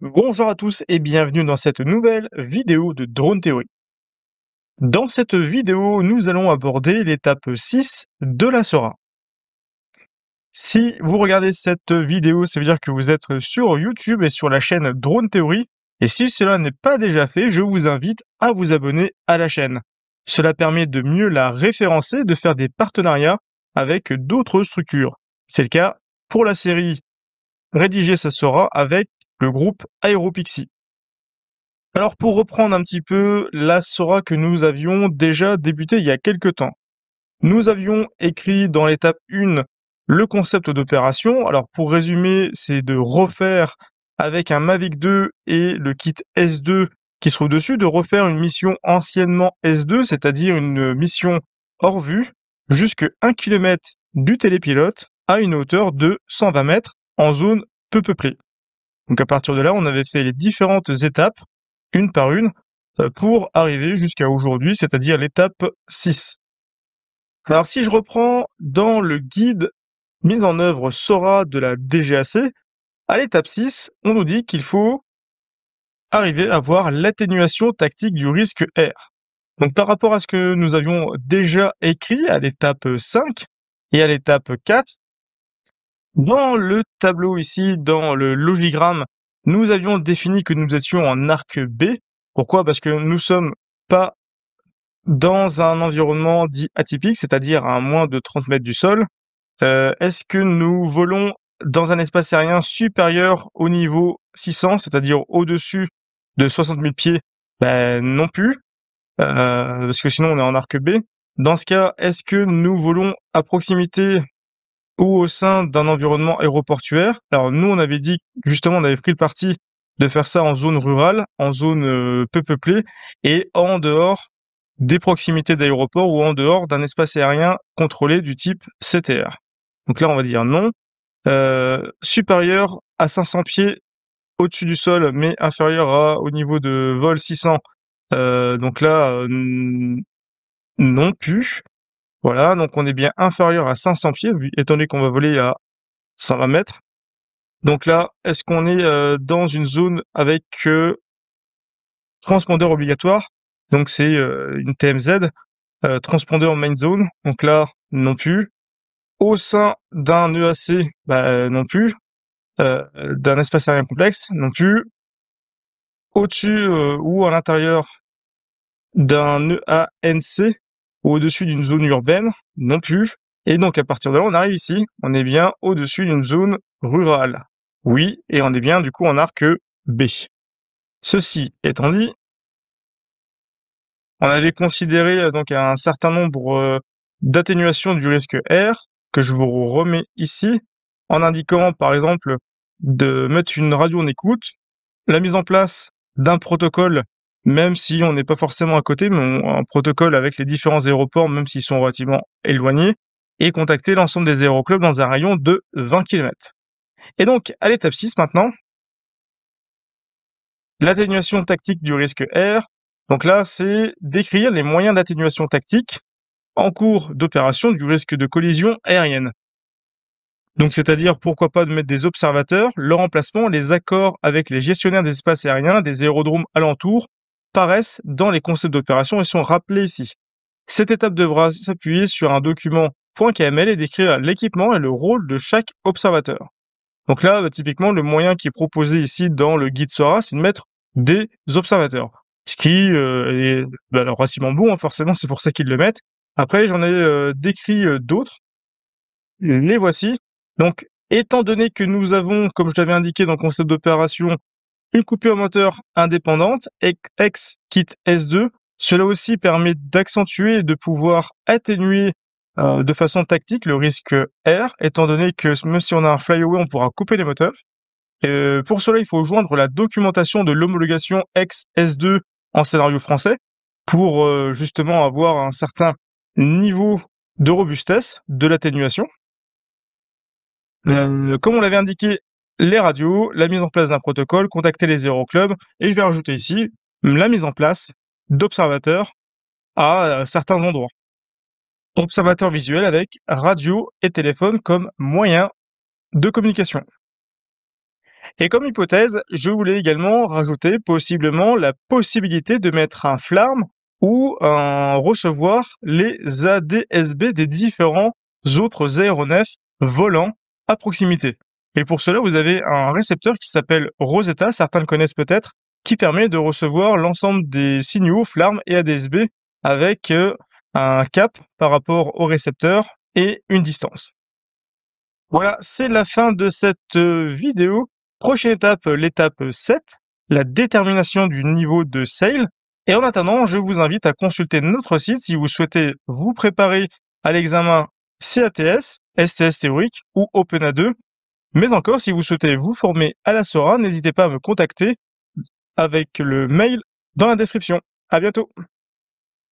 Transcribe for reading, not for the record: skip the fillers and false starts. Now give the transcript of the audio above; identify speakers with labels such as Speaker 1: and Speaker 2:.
Speaker 1: Bonjour à tous et bienvenue dans cette nouvelle vidéo de Drone Theory. Dans cette vidéo, nous allons aborder l'étape 6 de la SORA. Si vous regardez cette vidéo, ça veut dire que vous êtes sur YouTube et sur la chaîne Drone Theory. Et si cela n'est pas déjà fait, je vous invite à vous abonner à la chaîne. Cela permet de mieux la référencer, de faire des partenariats avec d'autres structures. C'est le cas pour la série Rédiger sa SORA avec le groupe Aeropixie. Alors pour reprendre un petit peu la SORA que nous avions déjà débuté il y a quelques temps. Nous avions écrit dans l'étape 1 le concept d'opération. Alors pour résumer, c'est de refaire avec un Mavic 2 et le kit S2 qui se trouve dessus, de refaire une mission anciennement S2, c'est-à-dire une mission hors vue, jusqu'à 1 km du télépilote à une hauteur de 120 mètres en zone peu peuplée. Donc à partir de là, on avait fait les différentes étapes une par une, pour arriver jusqu'à aujourd'hui, c'est-à-dire l'étape 6. Alors si je reprends dans le guide mise en œuvre SORA de la DGAC, à l'étape 6, on nous dit qu'il faut arriver à voir l'atténuation tactique du risque R. Donc par rapport à ce que nous avions déjà écrit à l'étape 5 et à l'étape 4, dans le tableau ici, dans le logigramme, nous avions défini que nous étions en arc B. Pourquoi? Parce que nous sommes pas dans un environnement dit atypique, c'est-à-dire à moins de 30 mètres du sol. Est-ce que nous volons dans un espace aérien supérieur au niveau 600, c'est-à-dire au-dessus de 60 000 pieds? Ben non plus, parce que sinon on est en arc B. Dans ce cas, est-ce que nous volons à proximité ou au sein d'un environnement aéroportuaire? Alors nous, on avait dit, justement, on avait pris le parti de faire ça en zone rurale, en zone peu peuplée, et en dehors des proximités d'aéroports ou en dehors d'un espace aérien contrôlé du type CTR. Donc là, on va dire non. Supérieur à 500 pieds au-dessus du sol, mais inférieur au niveau de vol 600. Donc là, non plus. Voilà, donc on est bien inférieur à 500 pieds, étant donné qu'on va voler à 120 mètres. Donc là, est-ce qu'on est dans une zone avec transpondeur obligatoire? Donc c'est une TMZ, transpondeur main zone. Donc là, non plus. Au sein d'un EAC, non plus. D'un espace aérien complexe, non plus. Au-dessus ou à l'intérieur d'un EANC ou au-dessus d'une zone urbaine, non plus. Et donc à partir de là, on arrive ici, on est bien au-dessus d'une zone rurale. Oui, et on est bien du coup en arc B. Ceci étant dit, on avait considéré donc un certain nombre d'atténuations du risque R, que je vous remets ici, en indiquant par exemple de mettre une radio en écoute, la mise en place d'un protocole, même si on n'est pas forcément à côté, mais un protocole avec les différents aéroports, même s'ils sont relativement éloignés, et contacter l'ensemble des aéroclubs dans un rayon de 20 km. Et donc, à l'étape 6 maintenant, l'atténuation tactique du risque R. Donc là, c'est décrire les moyens d'atténuation tactique en cours d'opération du risque de collision aérienne. Donc, c'est-à-dire, pourquoi pas de mettre des observateurs, leur emplacement, les accords avec les gestionnaires des espaces aériens, des aérodromes alentours, paraissent dans les concepts d'opération et sont rappelés ici. Cette étape devra s'appuyer sur un document .kml et décrire l'équipement et le rôle de chaque observateur. Donc là, typiquement, le moyen qui est proposé ici dans le guide SORA, c'est de mettre des observateurs. Ce qui est relativement bon, hein, forcément, c'est pour ça qu'ils le mettent. Après, j'en ai décrit d'autres. Les voici. Donc, étant donné que nous avons, comme je l'avais indiqué dans le concept d'opération, une coupure moteur indépendante, ex-kit S2, cela aussi permet d'accentuer et de pouvoir atténuer de façon tactique le risque R, étant donné que même si on a un flyaway, on pourra couper les moteurs. Pour cela, il faut joindre la documentation de l'homologation ex-S2 en scénario français pour justement avoir un certain niveau de robustesse de l'atténuation. Comme on l'avait indiqué, les radios, la mise en place d'un protocole, contacter les aéroclubs, et je vais rajouter ici la mise en place d'observateurs à certains endroits. Observateurs visuels avec radio et téléphone comme moyen de communication. Et comme hypothèse, je voulais également rajouter possiblement la possibilité de mettre un FLARM ou recevoir les ADSB des différents autres aéronefs volants à proximité. Et pour cela, vous avez un récepteur qui s'appelle Rosetta, certains le connaissent peut-être, qui permet de recevoir l'ensemble des signaux FLARM et ADSB avec un cap par rapport au récepteur et une distance. Voilà, c'est la fin de cette vidéo. Prochaine étape, l'étape 7, la détermination du niveau de SAIL. Et en attendant, je vous invite à consulter notre site si vous souhaitez vous préparer à l'examen CATS, STS théorique ou OpenA2. Mais encore, si vous souhaitez vous former à la SORA, n'hésitez pas à me contacter avec le mail dans la description. À bientôt!